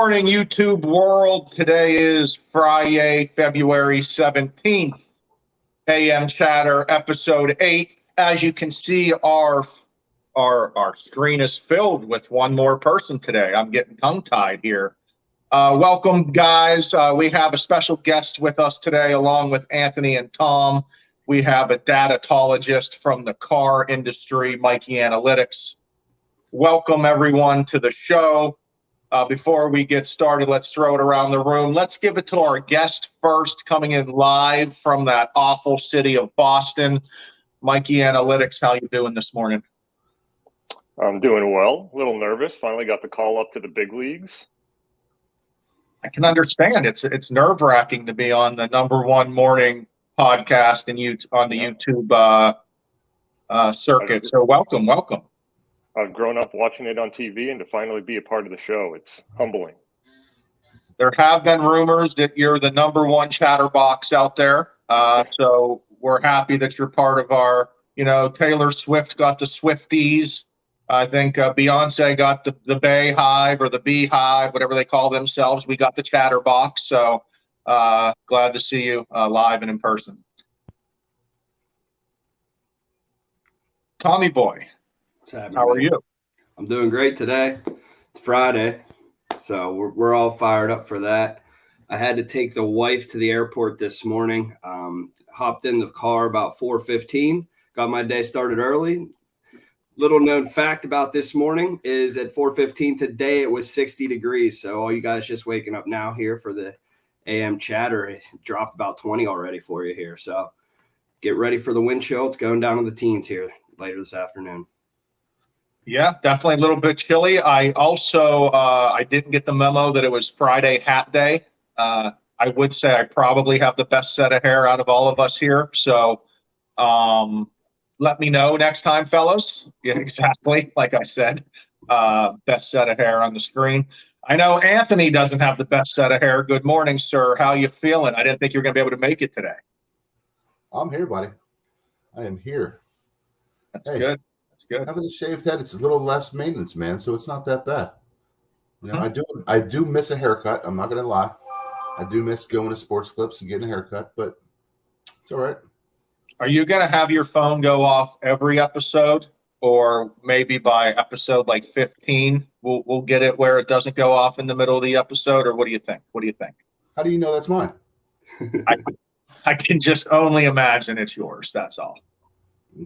morning, YouTube world. Today is Friday, February 17th, AM Chatter, Episode 8. As you can see, our screen is filled with one more person today. I'm getting tongue-tied here. Welcome, guys. We have a special guest with us today, along with Anthony and Tom. We have a datologist from the car industry, Mikey Analytics. Welcome, everyone, to the show. Before we get started, let's throw it around the room. Let's give it to our guest first, coming in live from that awful city of Boston. Mikey Analytics, how you doing this morning? I'm doing well. A little nervous. Finally got the call up to the big leagues. I can understand. It's nerve-wracking to be on the #1 morning podcast on the YouTube circuit. So welcome. I've grown up watching it on TV, and to finally be a part of the show, it's humbling. There have been rumors that you're the #1 chatterbox out there. So we're happy that you're part of our, Taylor Swift got the Swifties. I think Beyonce got the Bay Hive or the Beehive, whatever they call themselves. We got the chatterbox. So glad to see you live and in person. Tommy Boy. How are you? I'm doing great today. It's Friday, so we're all fired up for that. I had to take the wife to the airport this morning. Hopped in the car about 4:15. Got my day started early. Little known fact about this morning is at 4:15 today it was 60 degrees. So all you guys just waking up now here for the AM chatter, it dropped about 20 already for you here. So get ready for the wind chill. It's going down to the teens here later this afternoon. Yeah, definitely a little bit chilly. I also I didn't get the memo that it was Friday Hat Day. I would say I probably have the best set of hair out of all of us here. So let me know next time, fellas. Yeah, exactly. Like I said, best set of hair on the screen. I know Anthony doesn't have the best set of hair. Good morning, sir. How you feeling? I didn't think you were going to be able to make it today. I'm here, buddy. I am here. That's good. Good. Having a shaved head, it's a little less maintenance, man, so it's not that bad. I do miss a haircut. I'm not gonna lie. I do miss going to Sports Clips and getting a haircut, but it's all right. Are you gonna have your phone go off every episode, or maybe by episode like 15, we'll get it where it doesn't go off in the middle of the episode, or what do you think? How do you know that's mine? I can just only imagine it's yours. That's all.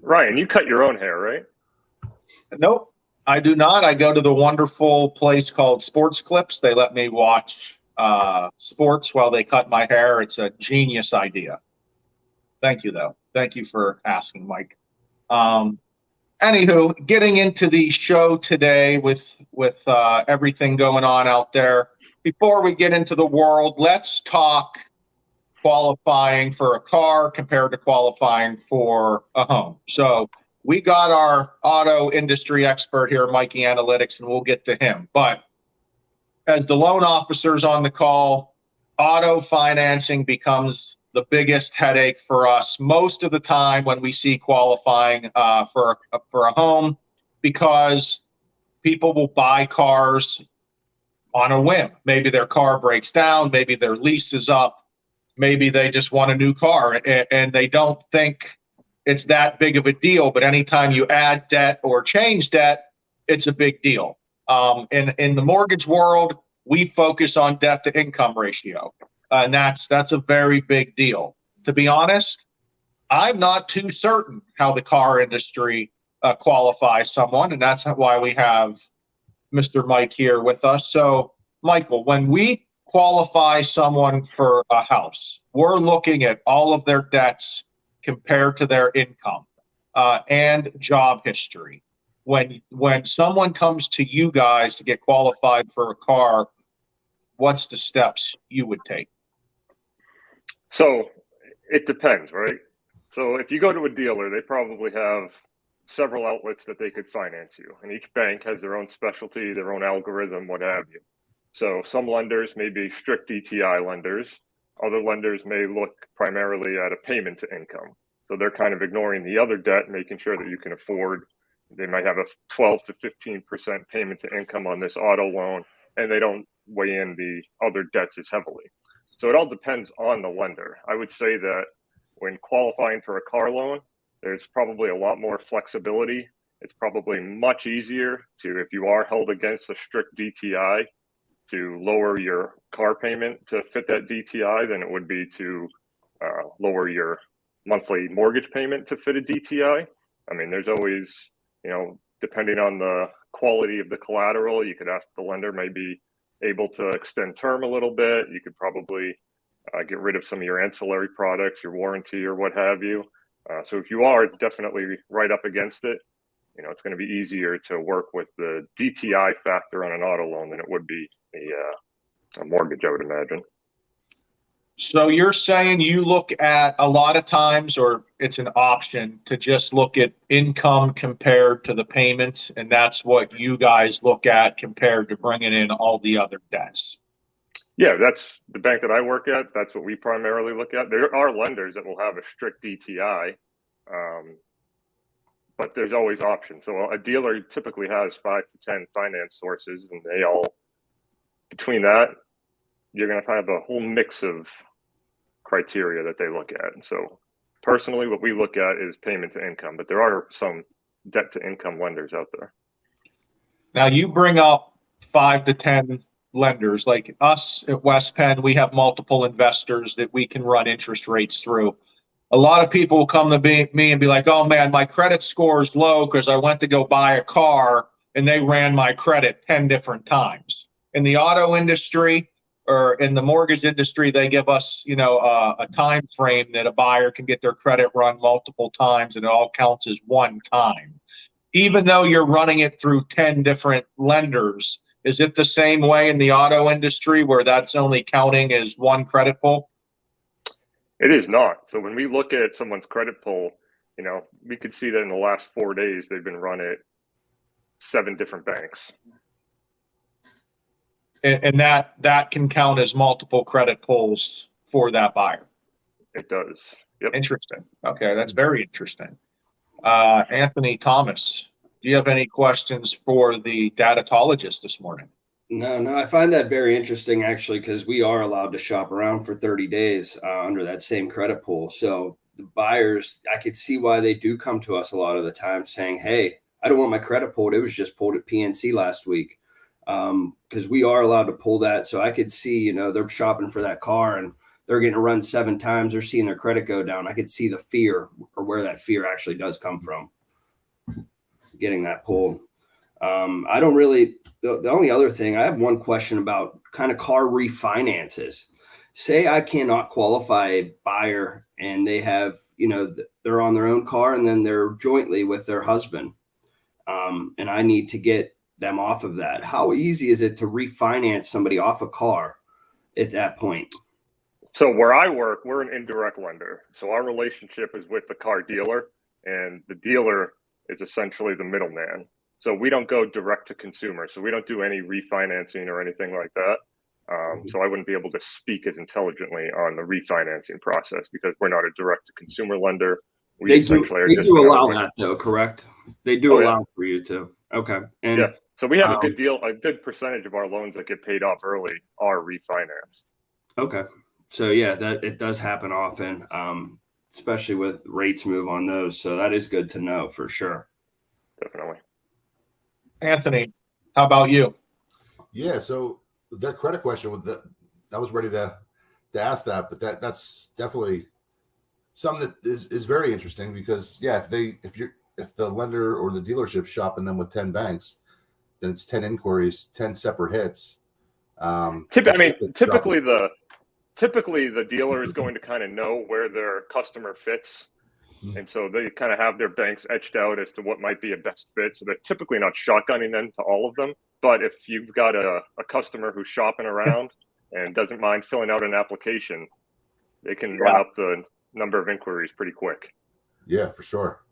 Ryan, you cut your own hair, right? Nope, I do not. I go to the wonderful place called Sports Clips. They let me watch sports while they cut my hair. It's a genius idea. Thank you, though. Thank you for asking, Mike. Anywho, getting into the show today with everything going on out there. Before we get into the world, let's talk qualifying for a car compared to qualifying for a home. So we got our auto industry expert here, Mikey Analytics, and we'll get to him. But as the loan officers on the call, auto financing becomes the biggest headache for us most of the time when we see qualifying for a home, because people will buy cars on a whim. Maybe their car breaks down, maybe their lease is up, maybe they just want a new car, and they don't think it's that big of a deal. But anytime you add debt or change debt, it's a big deal. In the mortgage world, we focus on debt to income ratio, and that's a very big deal. To be honest, I'm not too certain how the car industry qualifies someone, and that's why we have Mr. Mike here with us. So, Michael, when we qualify someone for a house, we're looking at all of their debts compared to their income and job history. When someone comes to you guys to get qualified for a car, what's the steps you would take? So it depends, right? So if you go to a dealer, they probably have several outlets that they could finance you, and each bank has their own specialty, their own algorithm, what have you. So some lenders may be strict DTI lenders. Other lenders may look primarily at a payment to income. So they're kind of ignoring the other debt, making sure that you can afford. They might have a 12 to 15% payment to income on this auto loan, and they don't weigh in the other debts as heavily. So it all depends on the lender. I would say that when qualifying for a car loan, there's probably a lot more flexibility. It's probably much easier to, if you are held against a strict DTI, to lower your car payment to fit that DTI than it would be to lower your monthly mortgage payment to fit a DTI. I mean, there's always, depending on the quality of the collateral, you could ask the lender maybe able to extend term a little bit. You could probably get rid of some of your ancillary products, your warranty or what have you. So if you are definitely right up against it, it's going to be easier to work with the DTI factor on an auto loan than it would be a mortgage, I would imagine. So you're saying you look at a lot of times, or it's an option to just look at income compared to the payments, and that's what you guys look at compared to bringing in all the other debts. Yeah, that's the bank that I work at. That's what we primarily look at. There are lenders that will have a strict DTI, but there's always options. So a dealer typically has 5 to 10 finance sources, and they all, between that, you're going to have a whole mix of criteria that they look at. So personally, what we look at is payment to income, but there are some debt to income lenders out there. Now you bring up 5 to 10 lenders. Like us at West Penn, we have multiple investors that we can run interest rates through. A lot of people will come to me and be like, oh man, my credit score is low because I went to go buy a car and they ran my credit 10 different times. In the auto industry or in the mortgage industry, they give us, a time frame that a buyer can get their credit run multiple times, and it all counts as one time. Even though you're running it through 10 different lenders, is it the same way in the auto industry where that's only counting as one credit pull? It is not. So when we look at someone's credit pull, we could see that in the last 4 days, they've been run at 7 different banks. And that can count as multiple credit pulls for that buyer. It does. Yep. Interesting. Okay, that's very interesting. Anthony Thomas, do you have any questions for the datologist this morning? No, I find that very interesting, actually, because we are allowed to shop around for 30 days under that same credit pool. So the buyers, I could see why they do come to us a lot of the time saying, hey, I don't want my credit pulled. It was just pulled at PNC last week, because we are allowed to pull that. So I could see, they're shopping for that car and they're getting run 7 times. They're seeing their credit go down. I could see the fear, or where that fear actually does come from, getting that pulled. I don't really, the only other thing, I have one question about kind of car refinances. Say I cannot qualify a buyer and they have, they're on their own car and then they're jointly with their husband. And I need to get them off of that. How easy is it to refinance somebody off a car at that point? So where I work, we're an indirect lender. So our relationship is with the car dealer, and the dealer is essentially the middleman. So we don't go direct to consumer. So we don't do any refinancing or anything like that. So I wouldn't be able to speak as intelligently on the refinancing process because we're not a direct to consumer lender. They do allow that though, correct? They do allow for you to. Okay. And yeah. So we have a good percentage of our loans that get paid off early are refinanced. Okay. So yeah, that it does happen often, especially with rates move on those. So that is good to know for sure. Definitely. Anthony, how about you? Yeah, so that credit question, I was ready to ask that, but that's definitely something that is very interesting because if the lender or the dealership shopping them with 10 banks, then it's 10 inquiries, 10 separate hits. Typically the dealer is going to kind of know where their customer fits. And so they kind of have their banks etched out as to what might be a best fit. So they're typically not shotgunning them to all of them. But if you've got a customer who's shopping around and doesn't mind filling out an application, they can run up the number of inquiries pretty quick. Yeah, for sure.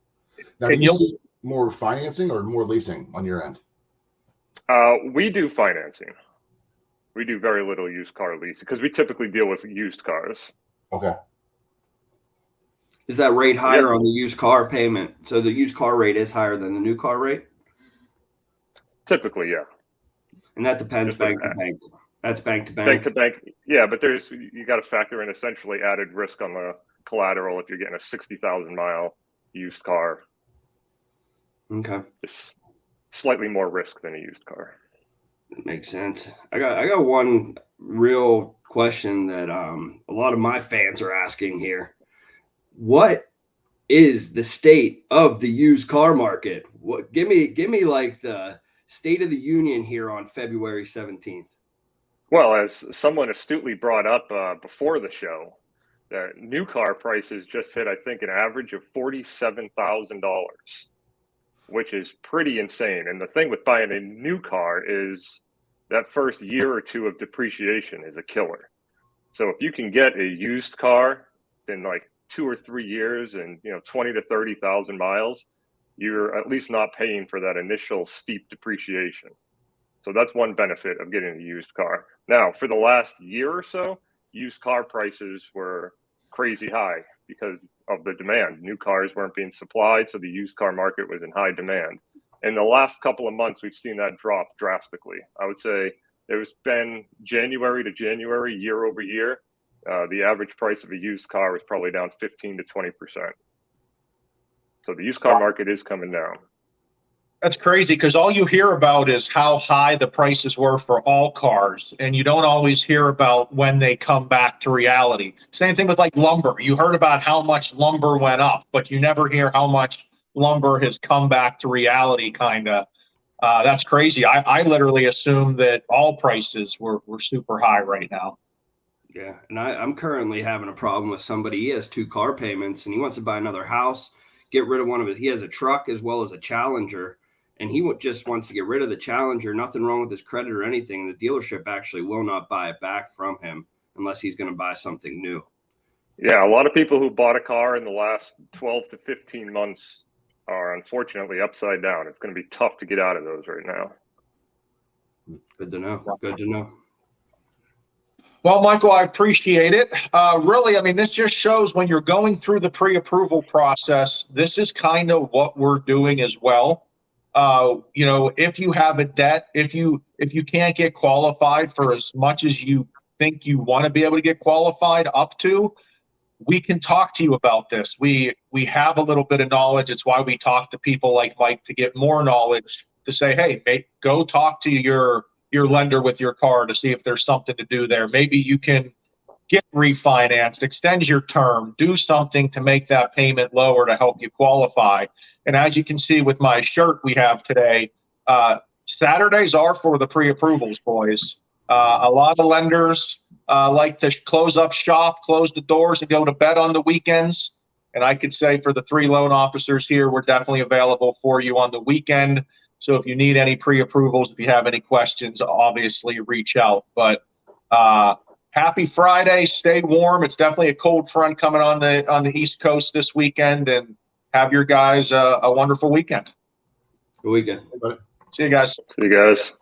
Now, do you see more financing or more leasing on your end? We do financing. We do very little used car leasing because we typically deal with used cars. Okay. Is that rate higher on the used car payment? So the used car rate is higher than the new car rate? Typically, yeah. And that depends bank to bank. That's bank to Bank bank. to bank. Yeah, but you got to factor in essentially added risk on the collateral if you're getting a 60,000 mile used car. Okay. It's slightly more risk than a used car. That makes sense. I got one real question that a lot of my fans are asking here. What is the state of the used car market? What give me like the state of the union here on February 17th. Well, as someone astutely brought up before the show, that new car prices just hit, I think, an average of $47,000, which is pretty insane. And the thing with buying a new car is that first year or two of depreciation is a killer. So if you can get a used car in like 2 or 3 years and 20 to 30,000 miles, you're at least not paying for that initial steep depreciation. So that's one benefit of getting a used car. Now, for the last year or so, used car prices were crazy high because of the demand. New cars weren't being supplied, so the used car market was in high demand. In the last couple of months, we've seen that drop drastically. I would say there's been January to January, year over year, the average price of a used car was probably down 15 to 20%. So the used car market is coming down. That's crazy because all you hear about is how high the prices were for all cars, and you don't always hear about when they come back to reality. Same thing with like lumber. You heard about how much lumber went up, but you never hear how much lumber has come back to reality, kind of. That's crazy. I literally assumed that all prices were super high right now. Yeah, and I'm currently having a problem with somebody. He has 2 car payments, and he wants to buy another house, get rid of one of his. He has a truck as well as a Challenger. And he just wants to get rid of the Challenger. Nothing wrong with his credit or anything. The dealership actually will not buy it back from him unless he's going to buy something new. Yeah, a lot of people who bought a car in the last 12 to 15 months are unfortunately upside down. It's going to be tough to get out of those right now. Good to know. Good to know. Well, Michael, I appreciate it. Really, I mean, this just shows when you're going through the pre-approval process, this is kind of what we're doing as well. If you have a debt, if you can't get qualified for as much as you think you want to be able to get qualified up to, we can talk to you about this. We have a little bit of knowledge. It's why we talk to people like Mike to get more knowledge, to say, hey, go talk to your lender with your car to see if there's something to do there. Maybe you can get refinanced, extend your term, do something to make that payment lower to help you qualify. And as you can see with my shirt we have today, Saturdays are for the pre-approvals, boys. A lot of lenders like to close up shop, close the doors, and go to bed on the weekends. And I could say for the 3 loan officers here, we're definitely available for you on the weekend. So if you need any pre-approvals, if you have any questions, obviously reach out. But happy Friday. Stay warm. It's definitely a cold front coming on the East Coast this weekend, and have your guys a wonderful weekend. Good weekend. See you guys. See you guys.